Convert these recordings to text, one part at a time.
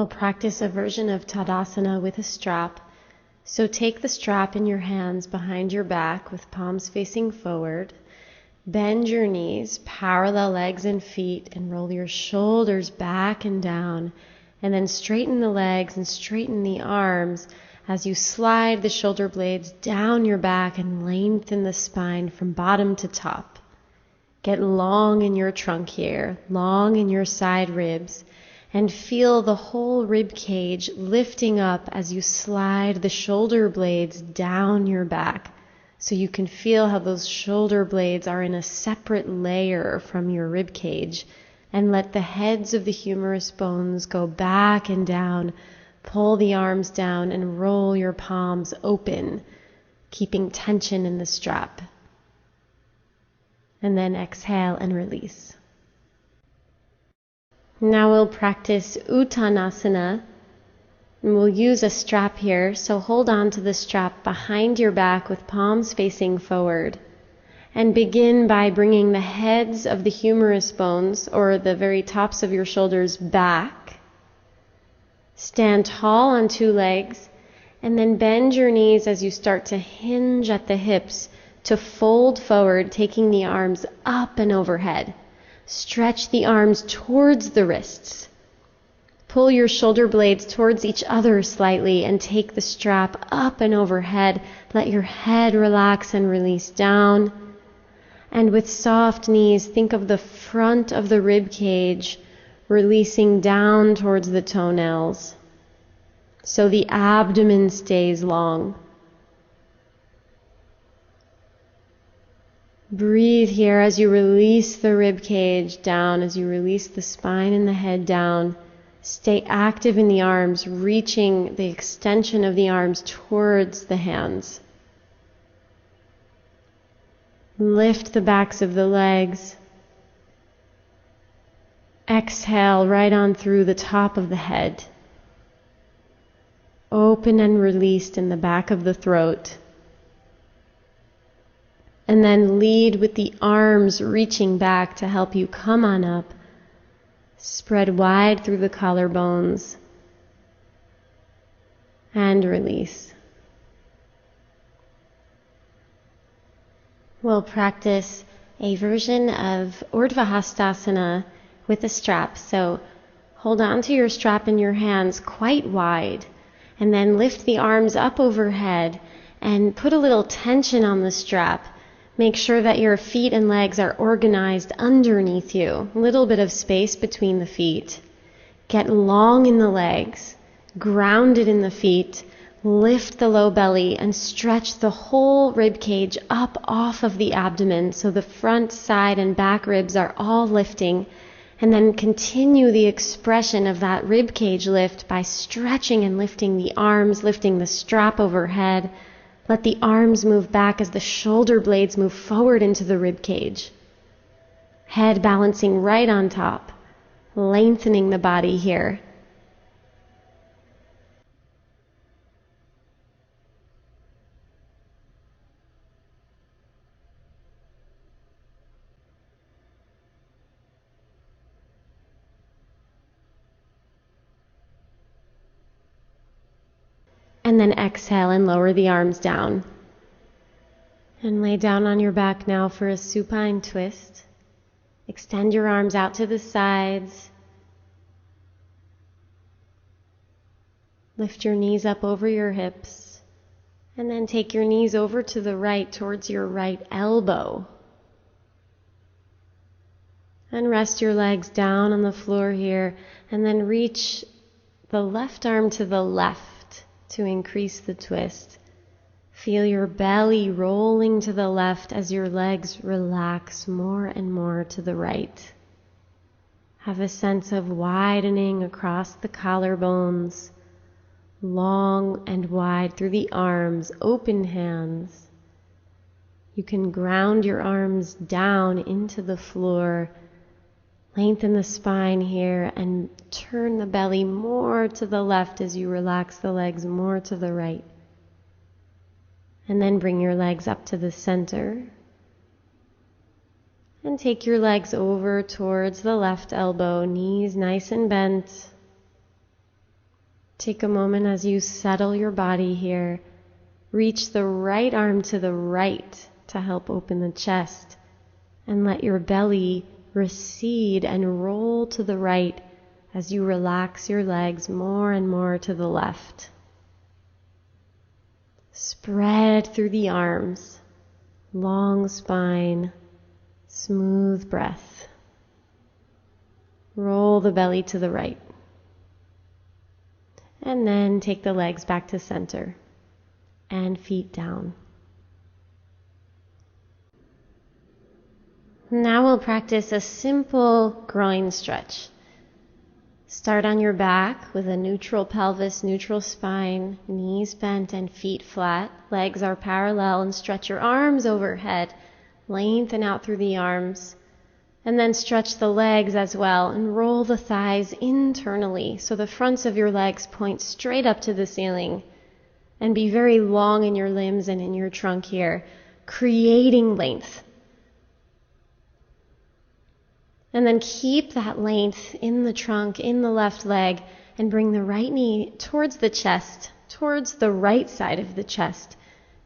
We'll practice a version of Tadasana with a strap. So take the strap in your hands behind your back with palms facing forward. Bend your knees, parallel legs and feet, and roll your shoulders back and down. And then straighten the legs and straighten the arms as you slide the shoulder blades down your back and lengthen the spine from bottom to top. Get long in your trunk here, long in your side ribs, and feel the whole rib cage lifting up as you slide the shoulder blades down your back. So you can feel how those shoulder blades are in a separate layer from your rib cage. And let the heads of the humerus bones go back and down. Pull the arms down and roll your palms open, keeping tension in the strap. And then exhale and release. Now we'll practice Uttanasana. And we'll use a strap here, so hold on to the strap behind your back with palms facing forward. And begin by bringing the heads of the humerus bones, or the very tops of your shoulders, back. Stand tall on two legs, and then bend your knees as you start to hinge at the hips to fold forward, taking the arms up and overhead. Stretch the arms towards the wrists. Pull your shoulder blades towards each other slightly and take the strap up and overhead. Let your head relax and release down. And with soft knees, think of the front of the rib cage releasing down towards the toenails, so the abdomen stays long. Breathe here as you release the rib cage down, as you release the spine and the head down. Stay active in the arms, reaching the extension of the arms towards the hands. Lift the backs of the legs. Exhale right on through the top of the head. Open and released in the back of the throat. And then lead with the arms reaching back to help you come on up. Spread wide through the collarbones. And release. We'll practice a version of Urdhva Hastasana with a strap. So hold on to your strap in your hands quite wide. And then lift the arms up overhead and put a little tension on the strap. Make sure that your feet and legs are organized underneath you. A little bit of space between the feet. Get long in the legs, grounded in the feet. Lift the low belly and stretch the whole rib cage up off of the abdomen so the front, side, and back ribs are all lifting. And then continue the expression of that rib cage lift by stretching and lifting the arms, lifting the strap overhead. Let the arms move back as the shoulder blades move forward into the rib cage. Head balancing right on top, lengthening the body here. And then exhale and lower the arms down. And lay down on your back now for a supine twist. Extend your arms out to the sides. Lift your knees up over your hips. And then take your knees over to the right towards your right elbow. And rest your legs down on the floor here. And then reach the left arm to the left to increase the twist. Feel your belly rolling to the left as your legs relax more and more to the right. Have a sense of widening across the collarbones, long and wide through the arms, open hands. You can ground your arms down into the floor. Lengthen the spine here and turn the belly more to the left as you relax the legs more to the right. And then bring your legs up to the center. And take your legs over towards the left elbow, knees nice and bent. Take a moment as you settle your body here. Reach the right arm to the right to help open the chest, and let your belly recede and roll to the right as you relax your legs more and more to the left. Spread through the arms, long spine, smooth breath. Roll the belly to the right. And then take the legs back to center and feet down. Now we'll practice a simple groin stretch. Start on your back with a neutral pelvis, neutral spine, knees bent and feet flat. Legs are parallel, and stretch your arms overhead. Lengthen out through the arms. And then stretch the legs as well and roll the thighs internally so the fronts of your legs point straight up to the ceiling. And be very long in your limbs and in your trunk here, creating length. And then keep that length in the trunk, in the left leg, and bring the right knee towards the chest, towards the right side of the chest,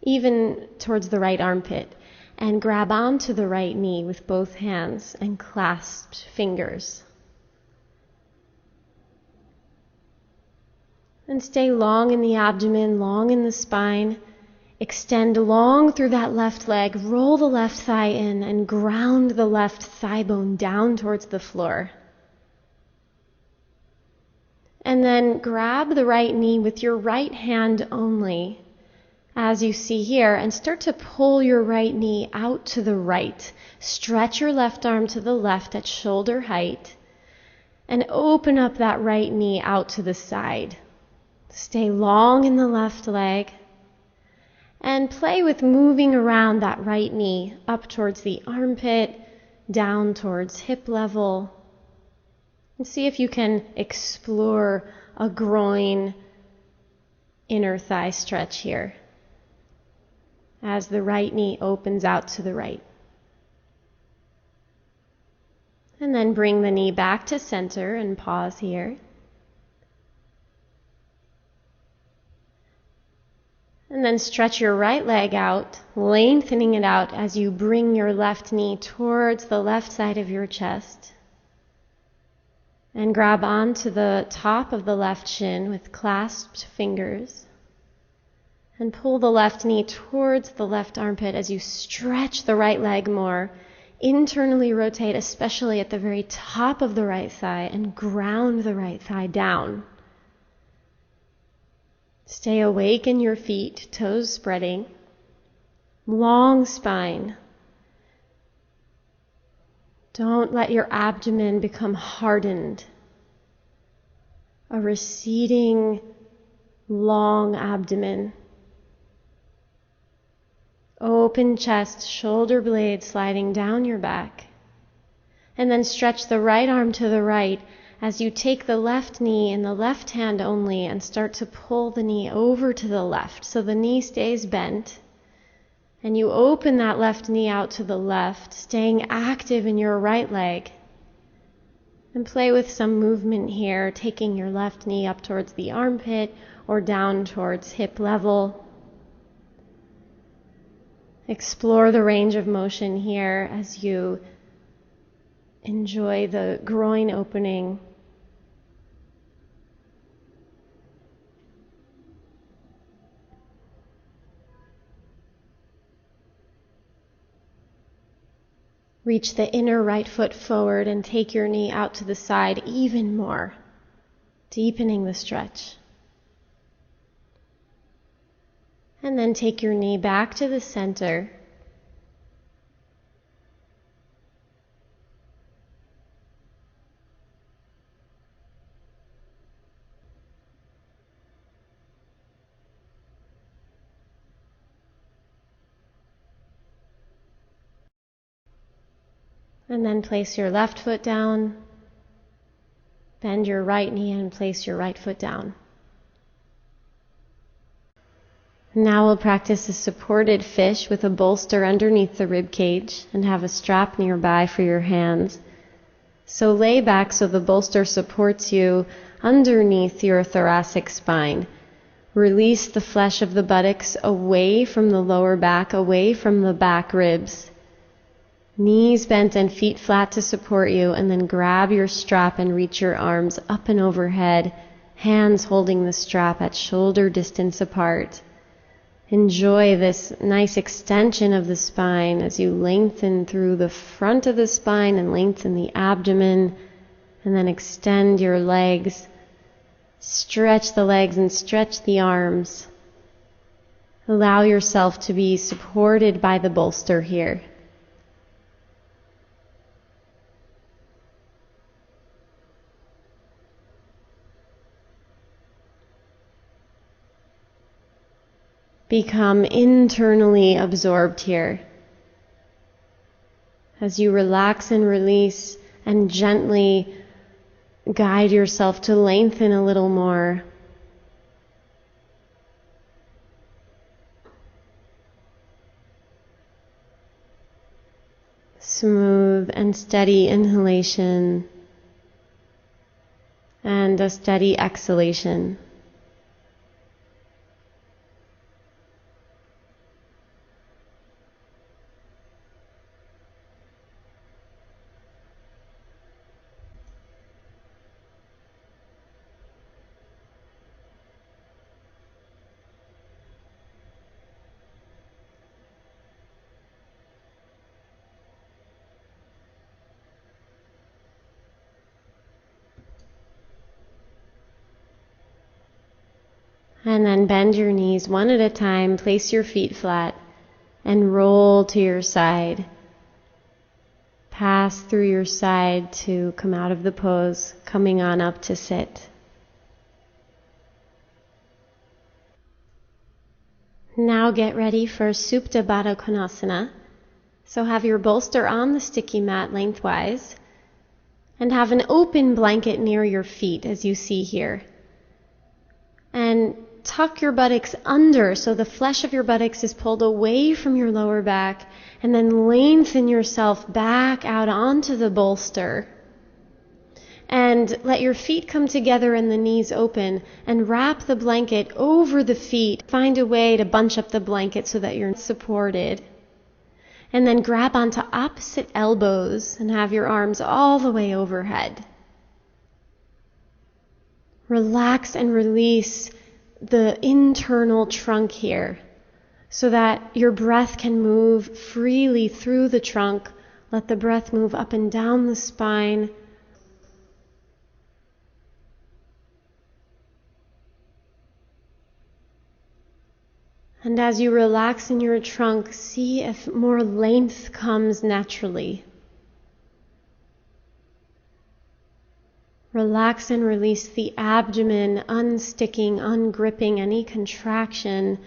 even towards the right armpit. And grab onto the right knee with both hands and clasped fingers. And stay long in the abdomen, long in the spine. Extend long through that left leg, roll the left thigh in, and ground the left thigh bone down towards the floor. And then grab the right knee with your right hand only, as you see here, and start to pull your right knee out to the right. Stretch your left arm to the left at shoulder height, and open up that right knee out to the side. Stay long in the left leg. And play with moving around that right knee up towards the armpit, down towards hip level. And see if you can explore a groin inner thigh stretch here as the right knee opens out to the right. And then bring the knee back to center and pause here. And then stretch your right leg out, lengthening it out as you bring your left knee towards the left side of your chest. And grab onto the top of the left shin with clasped fingers. And pull the left knee towards the left armpit as you stretch the right leg more. Internally rotate, especially at the very top of the right thigh, and ground the right thigh down. Stay awake in your feet, toes spreading. Long spine. Don't let your abdomen become hardened. A receding, long abdomen. Open chest, shoulder blades sliding down your back. And then stretch the right arm to the right as you take the left knee in the left hand only and start to pull the knee over to the left so the knee stays bent. And you open that left knee out to the left, staying active in your right leg. And play with some movement here, taking your left knee up towards the armpit or down towards hip level. Explore the range of motion here as you enjoy the groin opening. Reach the inner right foot forward and take your knee out to the side even more, deepening the stretch. And then take your knee back to the center. And then place your left foot down, bend your right knee and place your right foot down. Now we'll practice a supported fish with a bolster underneath the rib cage and have a strap nearby for your hands. So lay back so the bolster supports you underneath your thoracic spine. Release the flesh of the buttocks away from the lower back, away from the back ribs. Knees bent and feet flat to support you, and then grab your strap and reach your arms up and overhead, hands holding the strap at shoulder distance apart. Enjoy this nice extension of the spine as you lengthen through the front of the spine and lengthen the abdomen, and then extend your legs. Stretch the legs and stretch the arms. Allow yourself to be supported by the bolster here. Become internally absorbed here as you relax and release and gently guide yourself to lengthen a little more. Smooth and steady inhalation and a steady exhalation. And then bend your knees one at a time, place your feet flat, and roll to your side. Pass through your side to come out of the pose, coming on up to sit. Now get ready for Supta Baddha Konasana. So have your bolster on the sticky mat lengthwise, and have an open blanket near your feet as you see here. And tuck your buttocks under so the flesh of your buttocks is pulled away from your lower back, and then lengthen yourself back out onto the bolster. And let your feet come together and the knees open, and wrap the blanket over the feet. Find a way to bunch up the blanket so that you're supported. And then grab onto opposite elbows and have your arms all the way overhead. Relax and release the internal trunk here so that your breath can move freely through the trunk. Let the breath move up and down the spine. And as you relax in your trunk, see if more length comes naturally. Relax and release the abdomen, unsticking, ungripping any contraction.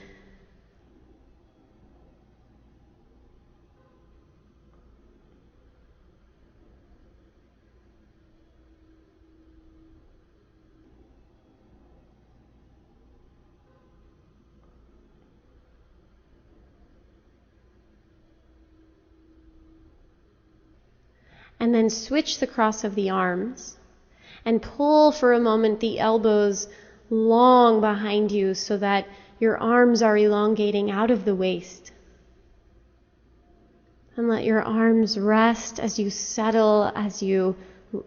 And then switch the cross of the arms. And pull for a moment the elbows long behind you so that your arms are elongating out of the waist. And let your arms rest as you settle, as you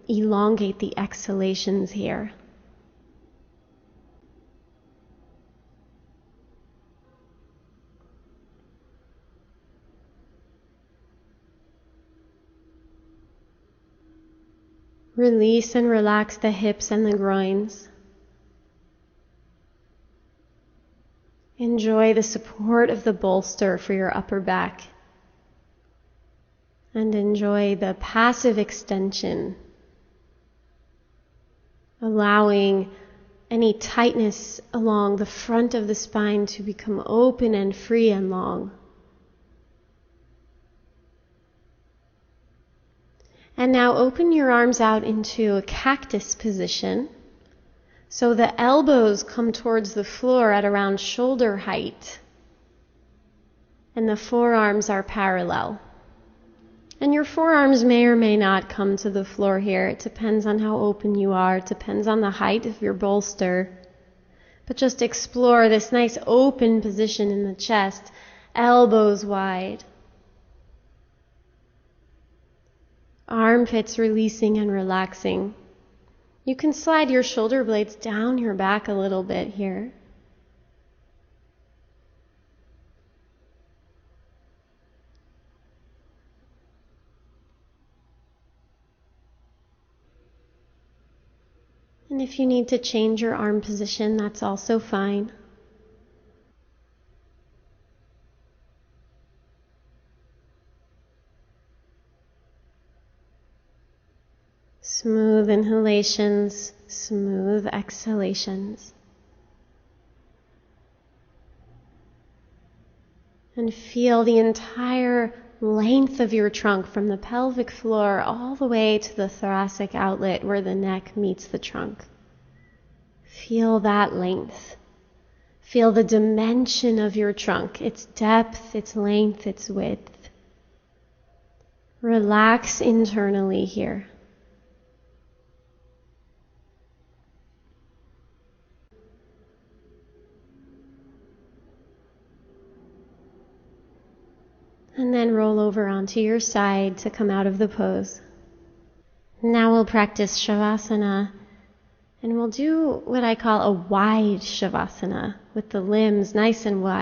elongate the exhalations here. Release and relax the hips and the groins. Enjoy the support of the bolster for your upper back. And enjoy the passive extension, allowing any tightness along the front of the spine to become open and free and long. And now open your arms out into a cactus position. So the elbows come towards the floor at around shoulder height. And the forearms are parallel. And your forearms may or may not come to the floor here. It depends on how open you are. It depends on the height of your bolster. But just explore this nice open position in the chest, elbows wide. Armpits releasing and relaxing. You can slide your shoulder blades down your back a little bit here. And if you need to change your arm position, that's also fine. Smooth inhalations, smooth exhalations. And feel the entire length of your trunk from the pelvic floor all the way to the thoracic outlet where the neck meets the trunk. Feel that length. Feel the dimension of your trunk, its depth, its length, its width. Relax internally here. And then roll over onto your side to come out of the pose. Now we'll practice Shavasana, and we'll do what I call a wide Shavasana, with the limbs nice and wide.